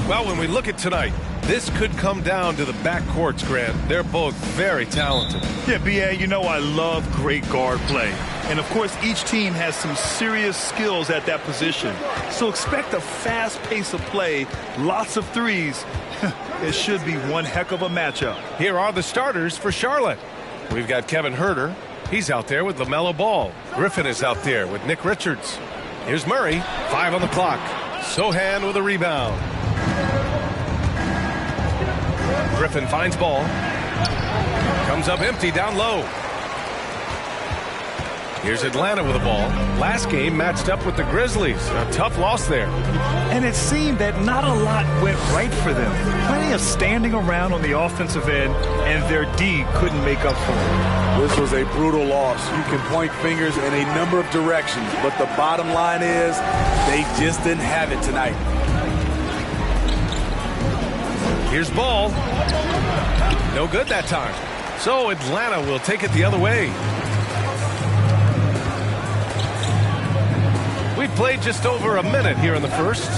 Well, when we look at tonight, this could come down to the backcourts, Grant. They're both very talented. Yeah, B.A., you know I love great guard play. And, of course, each team has some serious skills at that position. So expect a fast pace of play, lots of threes. It should be one heck of a matchup. Here are the starters for Charlotte. We've got Kevin Huerter. He's out there with LaMelo Ball. Griffin is out there with Nick Richards. Here's Murray, 5 on the clock. Sohan with a rebound. Griffin finds Ball. Comes up empty down low. Here's Atlanta with the ball. Last game matched up with the Grizzlies. A tough loss there. And it seemed that not a lot went right for them. Plenty of standing around on the offensive end, and their D couldn't make up for it. This was a brutal loss. You can point fingers in a number of directions, but the bottom line is they just didn't have it tonight. Here's Ball. No good that time. So Atlanta will take it the other way. We've played just over a minute here in the first.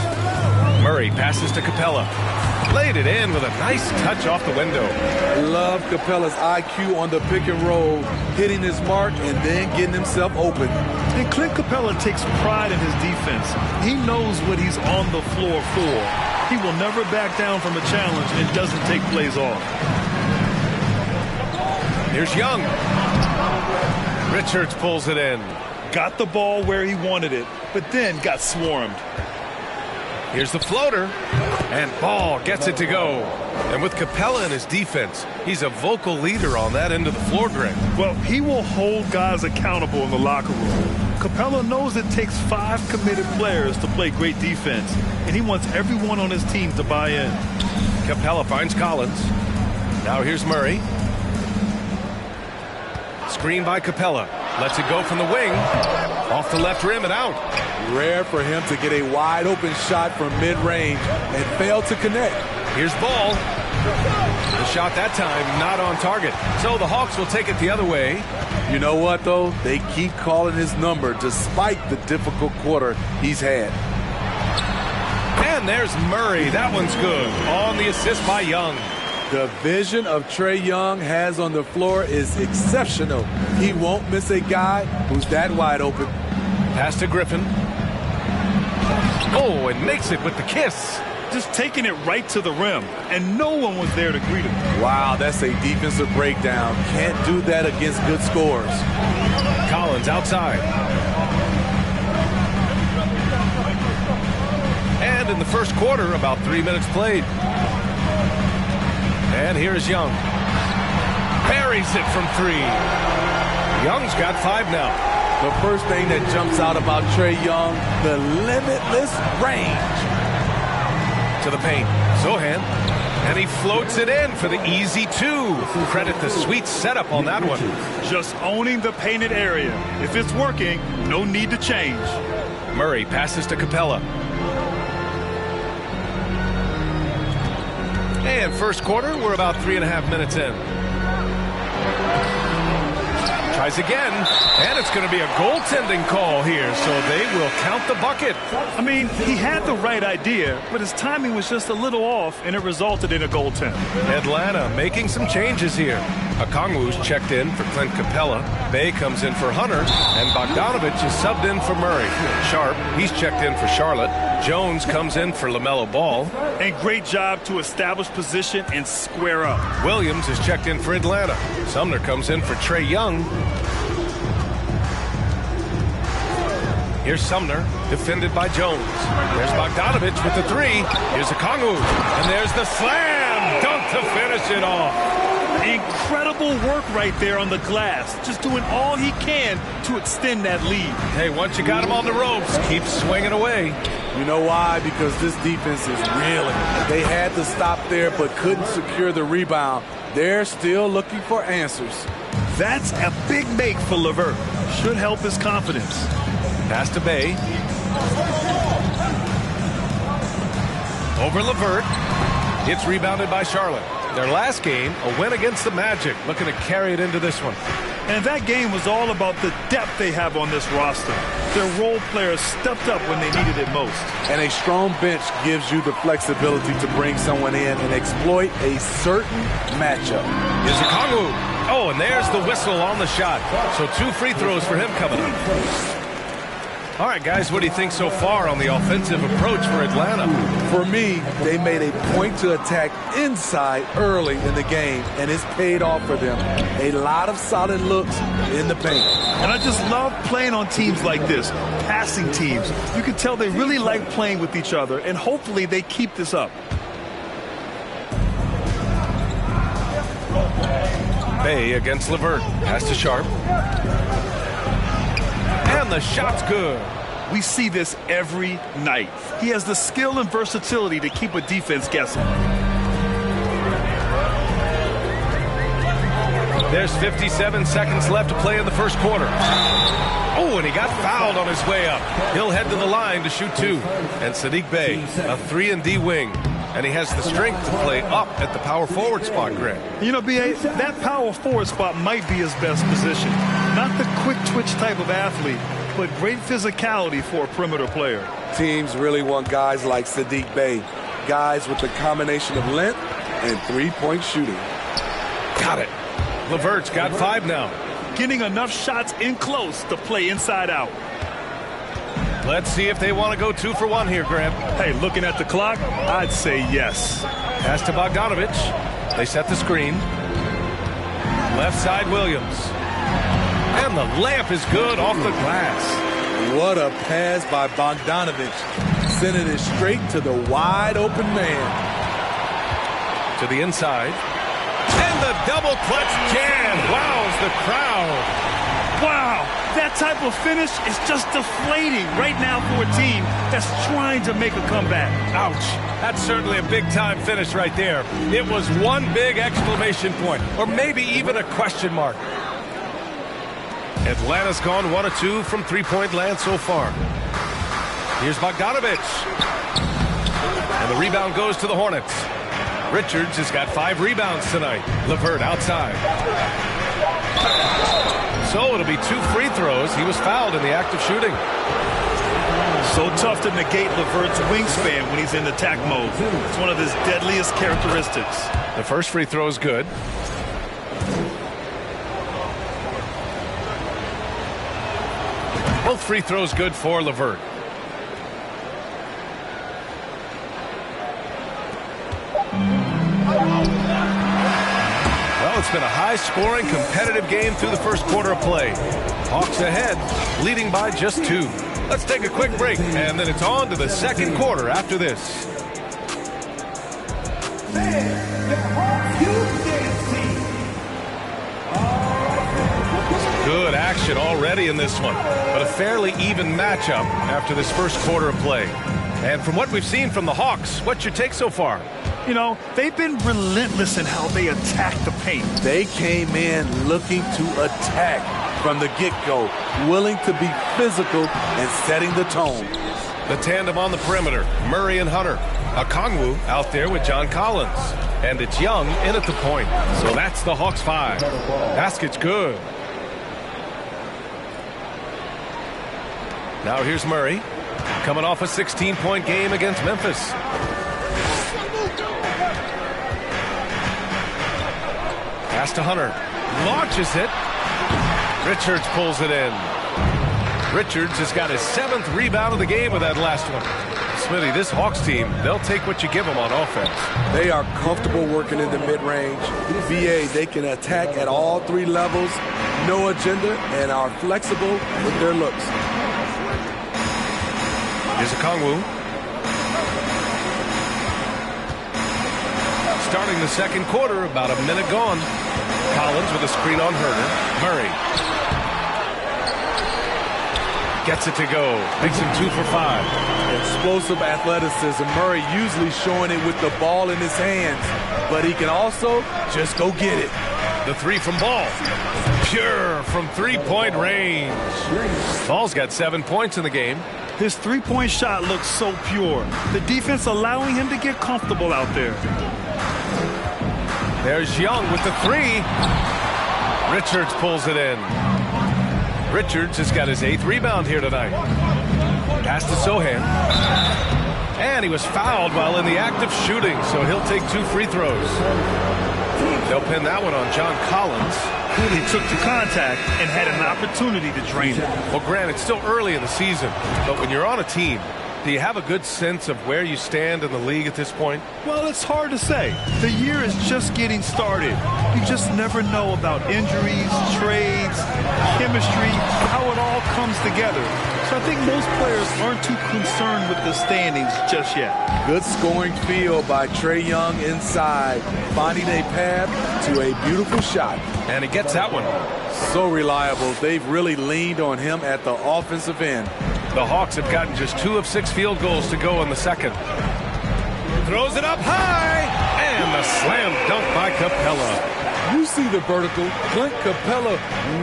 Murray passes to Capella. Played it in with a nice touch off the window. I love Capella's IQ on the pick and roll, hitting his mark and then getting himself open. And Clint Capella takes pride in his defense. He knows what he's on the floor for. He will never back down from a challenge and doesn't take plays off. Here's Young. Richards pulls it in. Got the ball where he wanted it, but then got swarmed. Here's the floater, and Ball gets it to go. And with Capella in his defense, he's a vocal leader on that end of the floor, Greg. Well, he will hold guys accountable in the locker room. Capella knows it takes 5 committed players to play great defense, and he wants everyone on his team to buy in. Capella finds Collins. Now here's Murray. Screen by Capella. Lets it go from the wing. Off the left rim and out. Rare for him to get a wide open shot from mid-range and fail to connect. Here's Ball. The shot that time not on target. So the Hawks will take it the other way. You know what, though? They keep calling his number despite the difficult quarter he's had. And there's Murray. That one's good. On the assist by Young. The vision of Trae Young has on the floor is exceptional. He won't miss a guy who's that wide open. Pass to Griffin. Oh, and makes it with the kiss. Just taking it right to the rim, and no one was there to greet him. Wow, that's a defensive breakdown. Can't do that against good scores. Collins outside. And in the first quarter, about 3 minutes played. And here's Young. Parries it from 3. Young's got 5 now. The first thing that jumps out about Trae Young, the limitless range. To the paint. Sohan. And he floats it in for the easy 2. Credit the sweet setup on that one. Just owning the painted area. If it's working, no need to change. Murray passes to Capella. And first quarter, we're about 3.5 minutes in. Tries again, and it's going to be a goaltending call here, so they will count the bucket. I mean, he had the right idea, but his timing was just a little off, and it resulted in a goaltend. Atlanta making some changes here. Okongwu's checked in for Clint Capella. Bay comes in for Hunter, and Bogdanovich is subbed in for Murray. Sharp, he's checked in for Charlotte. Jones comes in for LaMelo Ball. And great job to establish position and square up. Williams is checked in for Atlanta. Sumner comes in for Trae Young. Here's Sumner, defended by Jones. There's Bogdanovich with the 3. Here's Okongwu, and there's the slam dunk to finish it off. Incredible work right there on the glass. Just doing all he can to extend that lead. Hey, once you got him on the ropes, keep swinging away. You know why? Because this defense is reeling. They had to stop there but couldn't secure the rebound. They're still looking for answers. That's a big make for LeVert. Should help his confidence. Pass to Bay. Over LeVert. It's rebounded by Charlotte. Their last game, a win against the Magic. Looking to carry it into this one. And that game was all about the depth they have on this roster. Their role players stepped up when they needed it most. And a strong bench gives you the flexibility to bring someone in and exploit a certain matchup. Here's Okongwu. Oh, and there's the whistle on the shot. So 2 free throws for him coming up. All right, guys, what do you think so far on the offensive approach for Atlanta? For me, they made a point to attack inside early in the game, and it's paid off for them. A lot of solid looks in the paint. And I just love playing on teams like this, passing teams. You can tell they really like playing with each other, and hopefully they keep this up. Bey against LeVert. Pass to Sharp. And the shot's good. We see this every night. He has the skill and versatility to keep a defense guessing. There's 57 seconds left to play in the first quarter. Oh, and he got fouled on his way up. He'll head to the line to shoot 2. And Saddiq Bey, a 3-and-D wing. And he has the strength to play up at the power forward spot, Greg. You know, B.A., that power forward spot might be his best position. Not the quick twitch type of athlete, but great physicality for a perimeter player. Teams really want guys like Saddiq Bey, guys with the combination of length and three-point shooting. Got it. LeVert's got 5 now. Getting enough shots in close to play inside out. Let's see if they want to go 2 for 1 here, Grant. Hey, looking at the clock, I'd say yes. Pass to Bogdanovic. They set the screen. Left side, Williams. And the layup is good off the glass. What a pass by Bogdanovic. Sending it straight to the wide open man. To the inside. And the double clutch jam. Wows the crowd. Wow, that type of finish is just deflating right now for a team that's trying to make a comeback. Ouch. That's certainly a big-time finish right there. It was one big exclamation point, or maybe even a question mark. Atlanta's gone 1 of 2 from three-point land so far. Here's Bogdanovic. And the rebound goes to the Hornets. Richards has got 5 rebounds tonight. LeVert outside. So it'll be 2 free throws. He was fouled in the act of shooting. So tough to negate LeVert's wingspan when he's in attack mode. It's one of his deadliest characteristics. The first free throw is good. Both free throws good for LeVert. Well, it's been a high-scoring, competitive game through the first quarter of play. Hawks ahead, leading by just 2. Let's take a quick break, and then it's on to the second quarter after this. Good action already in this one, but a fairly even matchup after this first quarter of play. And from what we've seen from the Hawks, what's your take so far? You know, they've been relentless in how they attack the paint. They came in looking to attack from the get-go, willing to be physical and setting the tone. The tandem on the perimeter, Murray and Hunter. Okongwu out there with John Collins. And it's Young in at the point. So that's the Hawks 5. Basket's good. Now here's Murray, coming off a 16-point game against Memphis. Pass to Hunter. Launches it. Richards pulls it in. Richards has got his 7th rebound of the game with that last one. Smitty, this Hawks team, they'll take what you give them on offense. They are comfortable working in the mid-range. VA, they can attack at all 3 levels, no agenda, and are flexible with their looks. Here's Okongwu. Starting the second quarter, about a minute gone. Collins with a screen on Herter. Murray gets it to go. Makes him 2 for 5. Explosive athleticism. Murray usually showing it with the ball in his hands, but he can also just go get it. The 3 from Ball. Pure from 3-point range. Ball's got 7 points in the game. His 3-point shot looks so pure. The defense allowing him to get comfortable out there. There's Young with the 3. Richards pulls it in. Richards has got his 8th rebound here tonight. Pass to Sohan. And he was fouled while in the act of shooting, so he'll take 2 free throws. They'll pin that one on John Collins. He took the contact and had an opportunity to drain it. Well, Grant, it's still early in the season, but when you're on a team, do you have a good sense of where you stand in the league at this point? Well, it's hard to say. The year is just getting started. You just never know about injuries, trades, chemistry, how it all comes together. So I think most players aren't too concerned with the standings just yet. Good scoring field by Trae Young inside, finding a path to a beautiful shot. And he gets that one. So reliable. They've really leaned on him at the offensive end. The Hawks have gotten just 2 of 6 field goals to go in the second. Throws it up high, and the slam dunk by Capella. You see the vertical. Clint Capella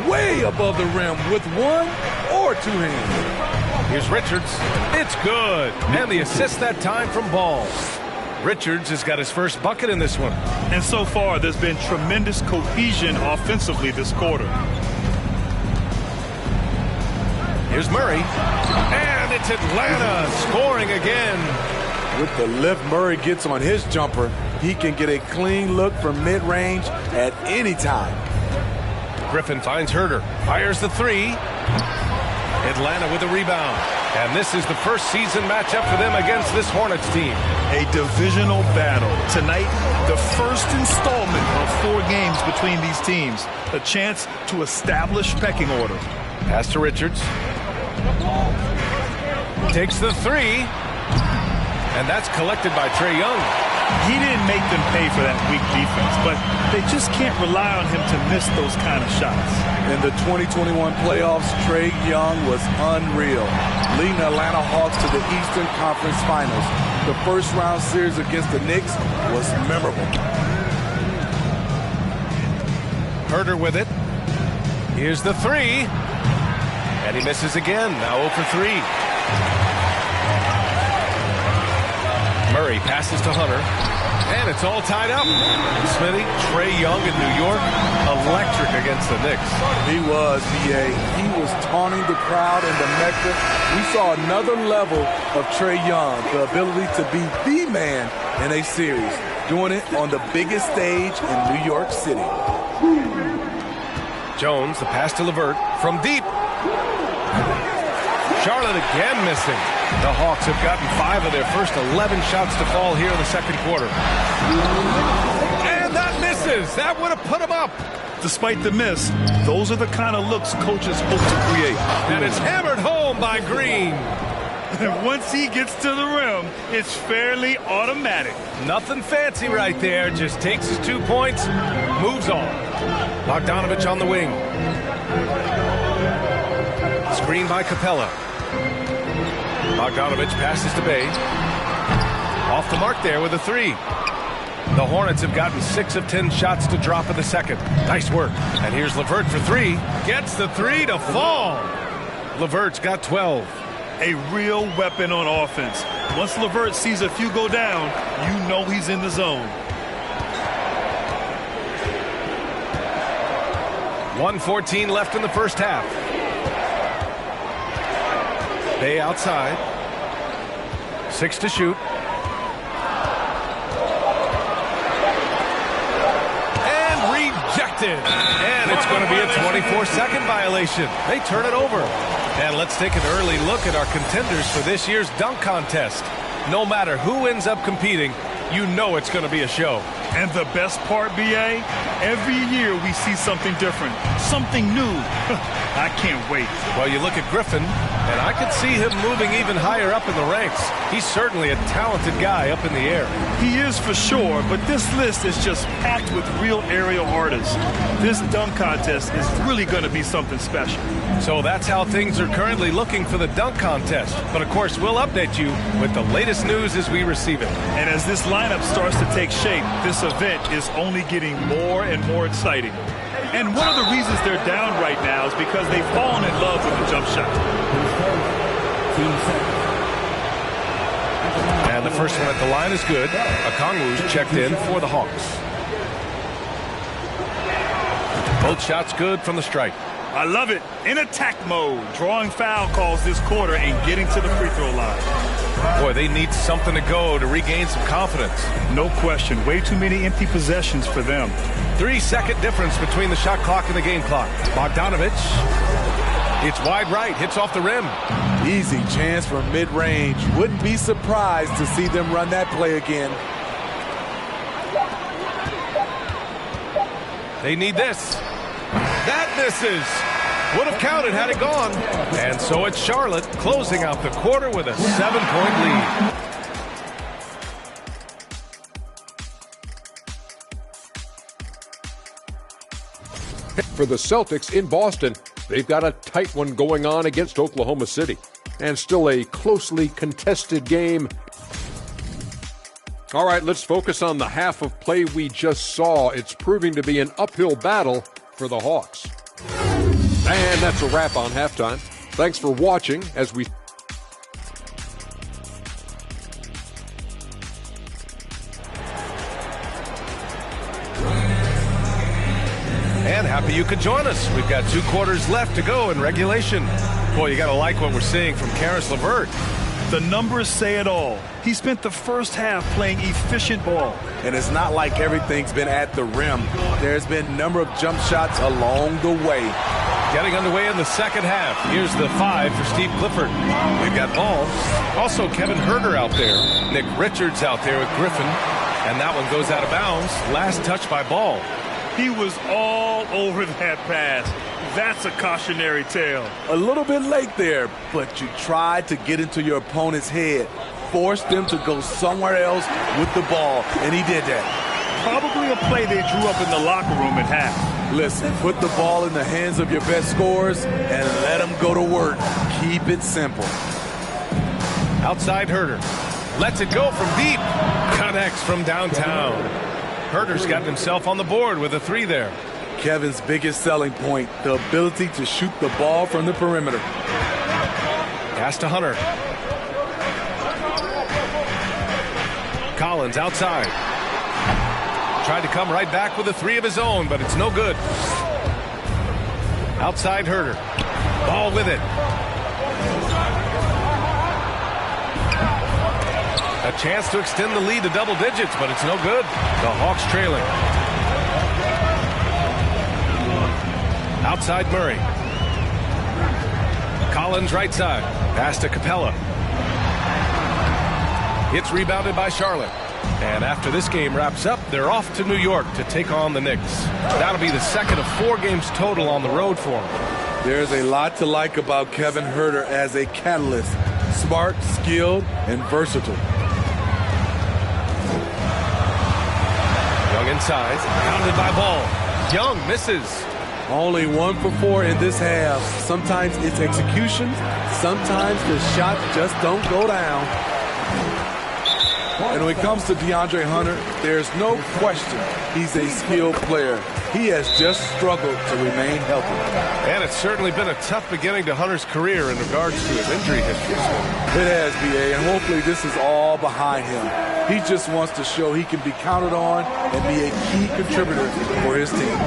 way above the rim with 1 or 2 hands. Here's Richards. It's good. And the assist that time from Ball. Richards has got his first bucket in this one. And so far, there's been tremendous cohesion offensively this quarter. Here's Murray. And it's Atlanta scoring again. With the lift Murray gets on his jumper, he can get a clean look from mid-range at any time. Griffin finds Herter. Fires the 3. Atlanta with a rebound. And this is the first season matchup for them against this Hornets team. A divisional battle. Tonight, the first installment of 4 games between these teams. A chance to establish pecking order. Pass to Richards. Takes the 3. And that's collected by Trae Young. He didn't make them pay for that weak defense, but they just can't rely on him to miss those kind of shots. In the 2021 playoffs, Trae Young was unreal, leading the Atlanta Hawks to the Eastern Conference Finals. The first round series against the Knicks was memorable. Herter with it. Here's the 3. And he misses again. Now 0 for 3. Murray passes to Hunter. And it's all tied up. Smitty, Trae Young in New York, electric against the Knicks. He was, B.A. He was taunting the crowd in the Mecca. We saw another level of Trae Young, the ability to be the man in a series, doing it on the biggest stage in New York City. Jones, the pass to LeVert from deep. Charlotte again missing. The Hawks have gotten 5 of their first 11 shots to fall here in the second quarter. And that misses. That would have put them up. Despite the miss, those are the kind of looks coaches hope to create. And it's hammered home by Green. Once he gets to the rim, it's fairly automatic. Nothing fancy right there. Just takes his 2 points, moves on. Bogdanovich on the wing. Screen by Capella. Bogdanovich passes to Bay. Off the mark there with a 3. The Hornets have gotten 6 of 10 shots to drop in the second. Nice work. And here's LeVert for 3. Gets the 3 to fall. LeVert's got 12. A real weapon on offense. Once LeVert sees a few go down, you know he's in the zone. 1:14 left in the first half. Bay outside. 6 to shoot. And rejected. And it's going to be a 24-second violation. They turn it over. And let's take an early look at our contenders for this year's dunk contest. No matter who ends up competing, you know it's going to be a show. And the best part, B.A., every year we see something different, something new. I can't wait. Well, you look at Griffin, and I could see him moving even higher up in the ranks. He's certainly a talented guy up in the air. He is for sure, but this list is just packed with real aerial artists. This dunk contest is really going to be something special. So that's how things are currently looking for the dunk contest. But, of course, we'll update you with the latest news as we receive it. And as this lineup starts to take shape, this event is only getting more and more exciting. And one of the reasons they're down right now is because they've fallen in love with the jump shot. And the first one at the line is good. Okongwu's checked in for the Hawks. Both shots good from the stripe. I love it. In attack mode, drawing foul calls this quarter and getting to the free throw line. Boy, they need something to go to regain some confidence. No question. Way too many empty possessions for them. 3-second difference between the shot clock and the game clock. Bogdanovich. It's wide right. Hits off the rim. Easy chance for mid-range. Wouldn't be surprised to see them run that play again. They need this. That misses. Would have counted had it gone. And so it's Charlotte closing out the quarter with a 7-point lead. For the Celtics in Boston, they've got a tight one going on against Oklahoma City. And still a closely contested game. All right, let's focus on the half of play we just saw. It's proving to be an uphill battle for the Hawks. And that's a wrap on halftime. Thanks for watching as we... And happy you could join us. We've got 2 quarters left to go in regulation. Boy, you got to like what we're seeing from Caris LeVert. The numbers say it all. He spent the first half playing efficient ball. And it's not like everything's been at the rim. There's been a number of jump shots along the way. Getting underway in the second half. Here's the 5 for Steve Clifford. We've got Ball. Also Kevin Huerter out there. Nick Richards out there with Griffin. And that one goes out of bounds. Last touch by Ball. He was all over that pass. That's a cautionary tale. A little bit late there, but you tried to get into your opponent's head. Forced them to go somewhere else with the ball, and he did that. Probably a play they drew up in the locker room at half. Listen, put the ball in the hands of your best scorers and let them go to work. Keep it simple. Outside Huerter. Lets it go from deep. Connects from downtown. Huerter's gotten himself on the board with a 3 there. Kevin's biggest selling point, the ability to shoot the ball from the perimeter. Pass to Hunter. Collins outside. Tried to come right back with a 3 of his own, but it's no good. Outside Huerter. Ball with it. A chance to extend the lead to double digits, but it's no good. The Hawks trailing. Outside Murray. Collins right side. Pass to Capella. It's rebounded by Charlotte. And after this game wraps up, they're off to New York to take on the Knicks. That'll be the second of 4 games total on the road for them. There's a lot to like about Kevin Huerter as a catalyst. Smart, skilled, and versatile. Young inside. Pounded by Ball. Young misses. Only 1 for 4 in this half. Sometimes it's execution. Sometimes the shots just don't go down. And when it comes to DeAndre Hunter, there's no question he's a skilled player. He has just struggled to remain healthy. And it's certainly been a tough beginning to Hunter's career in regards to his injury history. It has, B.A., and hopefully this is all behind him. He just wants to show he can be counted on and be a key contributor for his team.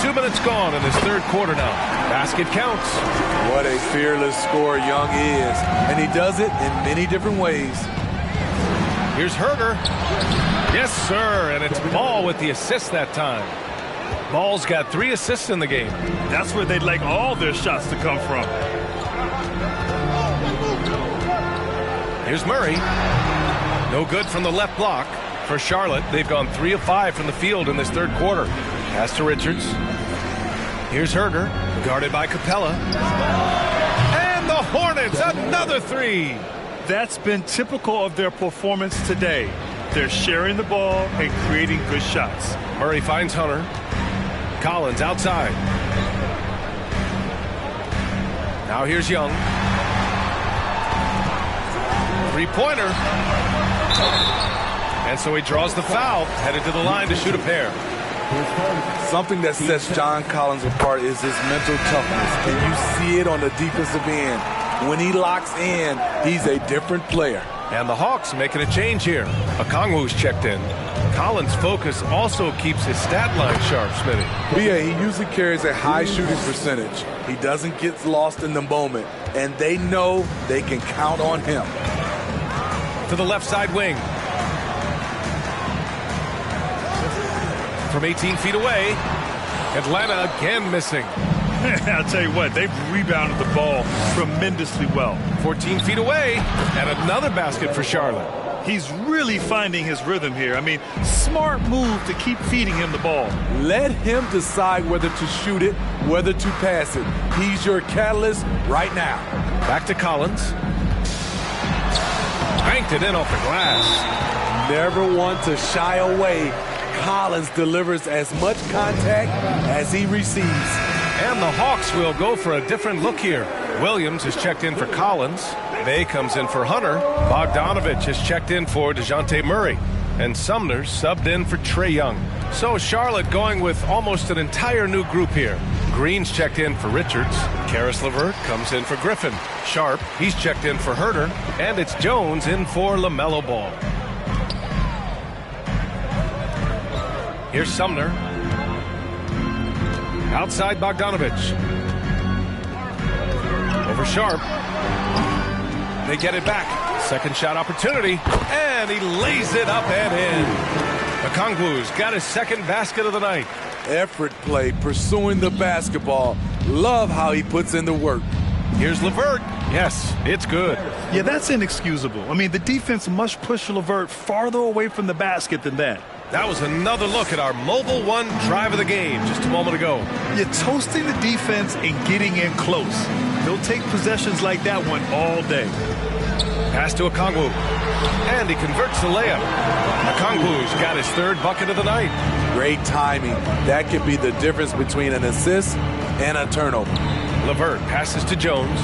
2 minutes gone in this third quarter now. Basket counts. What a fearless scorer Young is, and he does it in many different ways. Here's Huerter. Yes, sir, and it's Ball with the assist that time. Ball's got 3 assists in the game. That's where they'd like all their shots to come from. Here's Murray. No good from the left block. For Charlotte, they've gone 3 of 5 from the field in this third quarter. Pass to Richards. Here's Huerter, guarded by Capella. And the Hornets, another 3. That's been typical of their performance today. They're sharing the ball and creating good shots. Murray finds Hunter. Collins outside. Now here's Young. 3-pointer. And so he draws the foul, headed to the line to shoot a pair. Something that sets John Collins apart is his mental toughness. And you see it on the defensive end. When he locks in, he's a different player. And the Hawks making a change here. Okongwu's checked in. Collins' focus also keeps his stat line sharp, Smitty. B.A., he usually carries a high shooting percentage. He doesn't get lost in the moment, and they know they can count on him. To the left side wing. From 18 feet away, Atlanta again missing. I'll tell you what, they've rebounded the ball tremendously well. 14 feet away, and another basket for Charlotte. He's really finding his rhythm here. I mean, smart move to keep feeding him the ball. Let him decide whether to shoot it, whether to pass it. He's your catalyst right now. Back to Collins. Banked it in off the glass. Never want to shy away. Collins delivers as much contact as he receives. And the Hawks will go for a different look here. Williams is checked in for Collins. Bay comes in for Hunter. Bogdanovich has checked in for DeJounte Murray. And Sumner subbed in for Trae Young. So Charlotte going with almost an entire new group here. Green's checked in for Richards. Karis LeVert comes in for Griffin. Sharp, he's checked in for Herter. And it's Jones in for LaMelo Ball. Here's Sumner. Outside Bogdanovich. Over Sharp. They get it back. Second shot opportunity. And he lays it up and in. Okongwu's got his second basket of the night. Effort play, pursuing the basketball. Love how he puts in the work. Here's LeVert. Yes, it's good. Yeah, that's inexcusable. I mean, the defense must push LeVert farther away from the basket than that. That was another look at our Mobile One drive of the game just a moment ago. You're toasting the defense and getting in close. They'll take possessions like that one all day. Pass to Okongwu. And he converts the layup. Okongwu's got his third bucket of the night. Great timing. That could be the difference between an assist and a turnover. LeVert passes to Jones.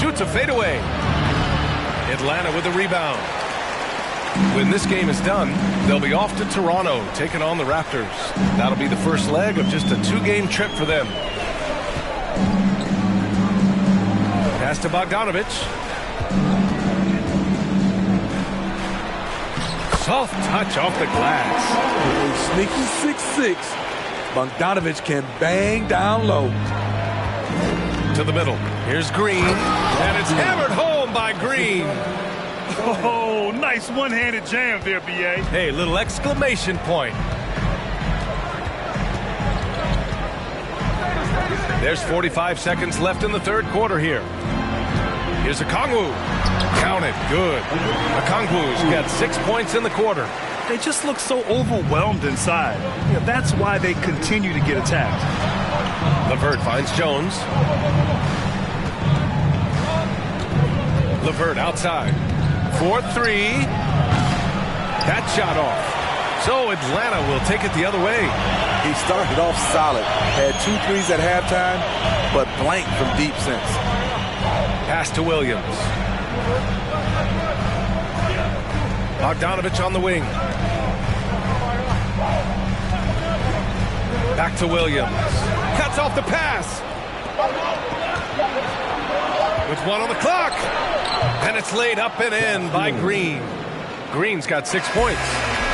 Shoots a fadeaway. Atlanta with the rebound. When this game is done, they'll be off to Toronto, taking on the Raptors. That'll be the first leg of just a two-game trip for them. Pass to Bogdanovich. Soft touch off the glass. A sneaky 6'6". Bogdanovich can bang down low. To the middle. Here's Green. And it's hammered home by Green. Oh, nice one-handed jam there, B.A. Hey, little exclamation point. There's 45 seconds left in the third quarter here. Here's Okongwu. Count it. Good. Okongwu's got 6 points in the quarter. They just look so overwhelmed inside. Yeah, that's why they continue to get attacked. LeVert finds Jones. LeVert outside. 4-3. That shot off. So Atlanta will take it the other way. He started off solid. Had 2 threes at halftime, but blanked from deep since. Pass to Williams. Bogdanovich on the wing. Back to Williams. Cuts off the pass. With 1 on the clock. And it's laid up and in by Green. Green's got 6 points.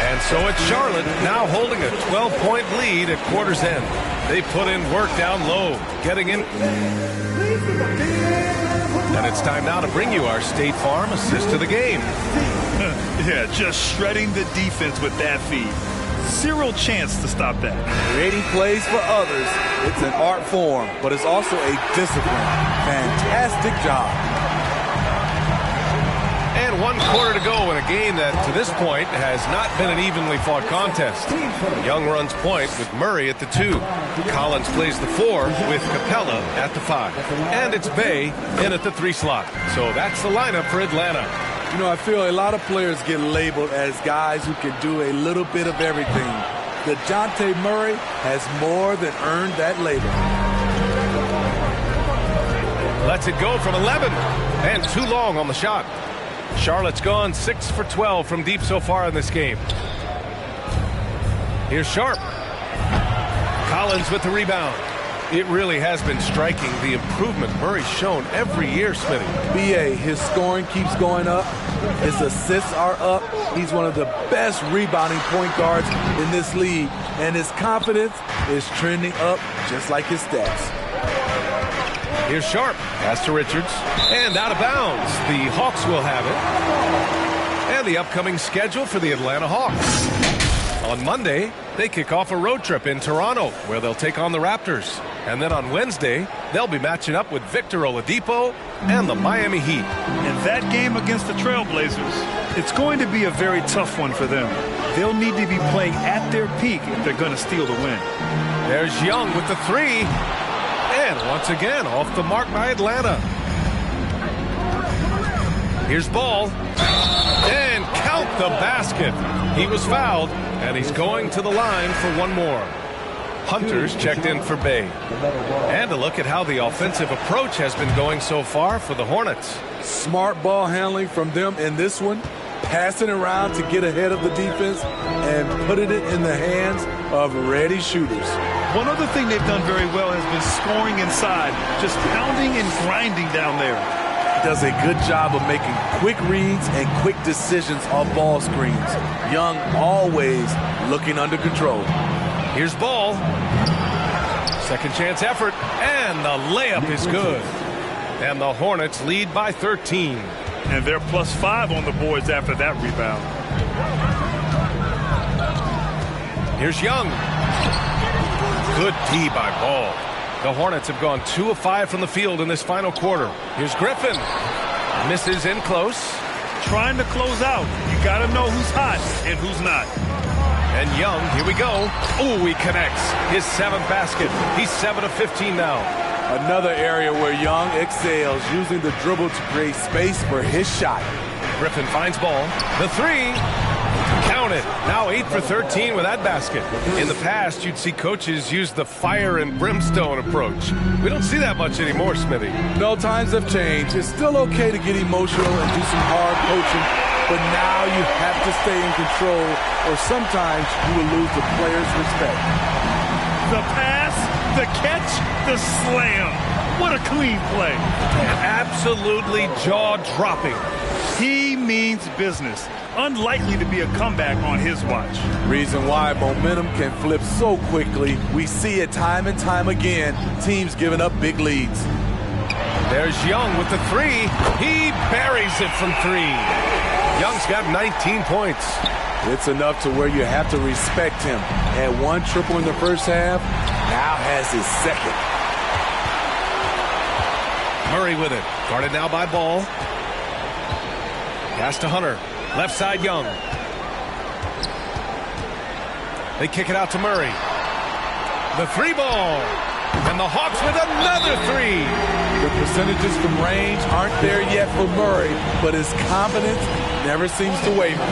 And so it's Charlotte now holding a 12-point lead at quarter's end. They put in work down low, getting in. And it's time now to bring you our State Farm assist of the game. Yeah, just shredding the defense with that feed. Zero chance to stop that. Creating plays for others, it's an art form, but it's also a discipline. Fantastic job. And 1 quarter to go in a game that, to this point, has not been an evenly fought contest. Young runs point with Murray at the 2. Collins plays the 4 with Capella at the 5. And it's Bay in at the 3 slot. So that's the lineup for Atlanta. You know, I feel a lot of players get labeled as guys who can do a little bit of everything. DeJounte Murray has more than earned that label. Lets it go from 11. And too long on the shot. Charlotte's gone 6 for 12 from deep so far in this game. Here's Sharp. Collins with the rebound. It really has been striking, the improvement Murray's shown every year, Smitty. BA, his scoring keeps going up. His assists are up. He's one of the best rebounding point guards in this league. And his confidence is trending up just like his stats. Here's Sharp. Pass to Richards. And out of bounds. The Hawks will have it. And the upcoming schedule for the Atlanta Hawks. On Monday, they kick off a road trip in Toronto, where they'll take on the Raptors. And then on Wednesday, they'll be matching up with Victor Oladipo and the Miami Heat. And that game against the Trailblazers, it's going to be a very tough one for them. They'll need to be playing at their peak if they're going to steal the win. There's Young with the three. And once again, off the mark by Atlanta. Here's Ball. And count the basket. He was fouled, and he's going to the line for one more. Hunter's checked in for Bay. And a look at how the offensive approach has been going so far for the Hornets. Smart ball handling from them in this one. Passing around to get ahead of the defense and putting it in the hands of ready shooters. One other thing they've done very well has been scoring inside, just pounding and grinding down there. Does a good job of making quick reads and quick decisions off ball screens. Young always looking under control. Here's Ball. Second chance effort, and the layup is good. And the Hornets lead by 13. And they're +5 on the boards after that rebound. Here's Young. Good D by Ball. The Hornets have gone 2 of 5 from the field in this final quarter. Here's Griffin. Misses in close. Trying to close out. You got to know who's hot and who's not. And Young, here we go. Oh, he connects. His 7th basket. He's 7 of 15 now. Another area where Young excels, using the dribble to create space for his shot. Griffin finds Ball. The three. Count it. Now 8 for 13 with that basket. In the past, you'd see coaches use the fire and brimstone approach. We don't see that much anymore, Smitty. No, times have changed. It's still okay to get emotional and do some hard coaching, but now you have to stay in control, or sometimes you will lose the player's respect. The pass, the catch, the slam. What a clean play. Absolutely jaw-dropping. He means business. Unlikely to be a comeback on his watch. Reason why momentum can flip so quickly. We see it time and time again. Teams giving up big leads. There's Young with the three. He buries it from 3. Young's got 19 points. It's enough to where you have to respect him. Had 1 triple in the first half, now has his 2nd. Murray with it. Guarded now by Ball. Pass to Hunter. Left side, Young. They kick it out to Murray. The 3 ball. And the Hawks with another 3. The percentages from range aren't there yet for Murray, but his confidence never seems to waver.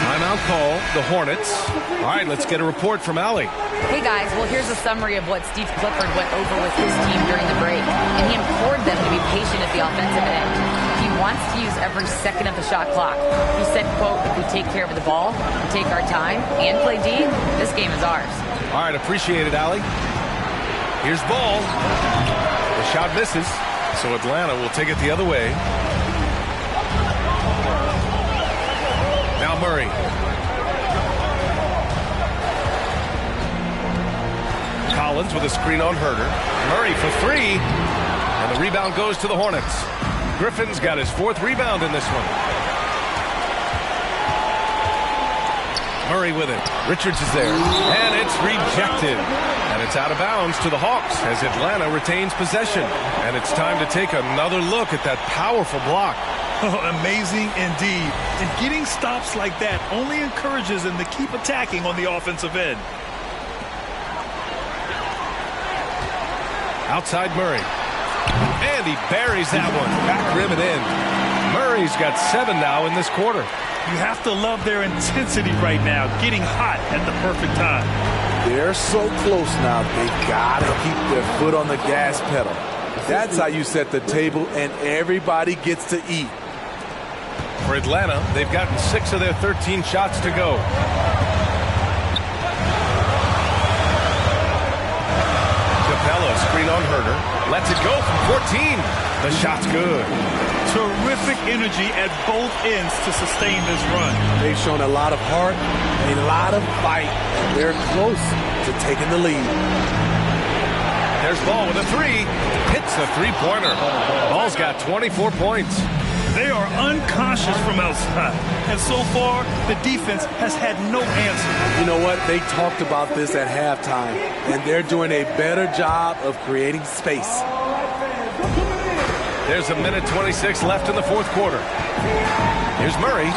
Timeout call, the Hornets. All right, let's get a report from Allie. Hey guys, well here's a summary of what Steve Clifford went over with his team during the break. And he implored them to be patient at the offensive end. He wants to use every second of the shot clock. He said, quote, if we take care of the ball, we take our time, and play D, this game is ours. All right, appreciate it, Allie. Here's Ball. The shot misses, so Atlanta will take it the other way. Now Murray. Collins with a screen on Herter. Murray for 3. And the rebound goes to the Hornets. Griffin's got his 4th rebound in this one. Murray with it. Richards is there. And it's rejected. And it's out of bounds to the Hawks as Atlanta retains possession. And it's time to take another look at that powerful block. Oh, amazing indeed. And getting stops like that only encourages them to keep attacking on the offensive end. Outside Murray. And he buries that one. Back rim and in. Murray's got 7 now in this quarter. You have to love their intensity right now, getting hot at the perfect time. They're so close now, they've got to keep their foot on the gas pedal. That's how you set the table, and everybody gets to eat. For Atlanta, they've gotten 6 of their 13 shots to go. Capella on Herter. Lets it go from 14. The shot's good. Terrific energy at both ends to sustain this run. They've shown a lot of heart, a lot of fight. They're close to taking the lead. There's Ball with a three. Hits a three-pointer. Ball's got 24 points. They are unconscious from outside. And so far, the defense has had no answer. You know what? They talked about this at halftime, and they're doing a better job of creating space. There's a minute 26 left in the fourth quarter. Here's Murray.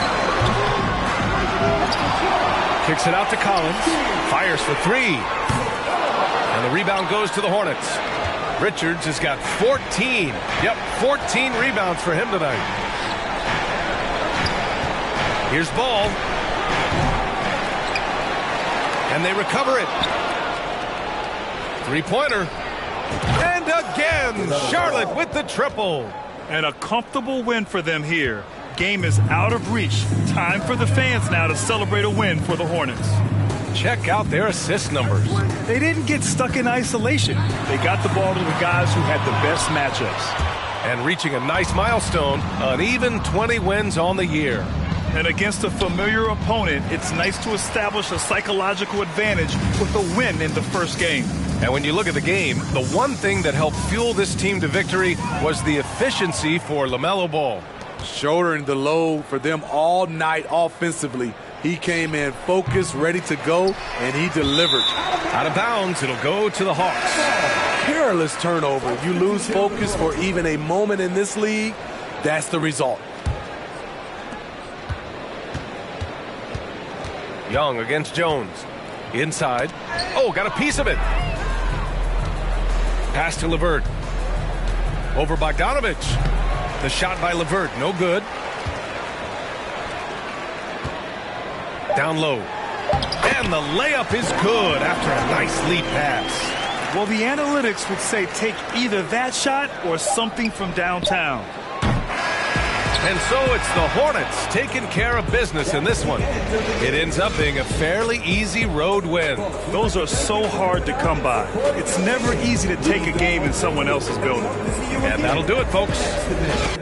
Kicks it out to Collins. Fires for three. And the rebound goes to the Hornets. Richards has got 14. Yep, 14 rebounds for him tonight. Here's Ball. And they recover it. Three-pointer. And again, Charlotte with the triple. And a comfortable win for them here. Game is out of reach. Time for the fans now to celebrate a win for the Hornets. Check out their assist numbers. They didn't get stuck in isolation. They got the ball to the guys who had the best matchups. And reaching a nice milestone, an even 20 wins on the year. And against a familiar opponent, it's nice to establish a psychological advantage with a win in the first game. And when you look at the game, the one thing that helped fuel this team to victory was the efficiency for LaMelo Ball. Shouldering the load for them all night offensively. He came in focused, ready to go, and he delivered. Out of bounds, it'll go to the Hawks. Perilous turnover. You lose focus for even a moment in this league, that's the result. Young against Jones. Inside. Oh, got a piece of it. Pass to LeVert. Over Bogdanovich. The shot by LeVert, no good. Down low. And the layup is good after a nice lead pass. Well, the analytics would say take either that shot or something from downtown. And so it's the Hornets taking care of business in this one. It ends up being a fairly easy road win. Those are so hard to come by. It's never easy to take a game in someone else's building. And that'll do it, folks.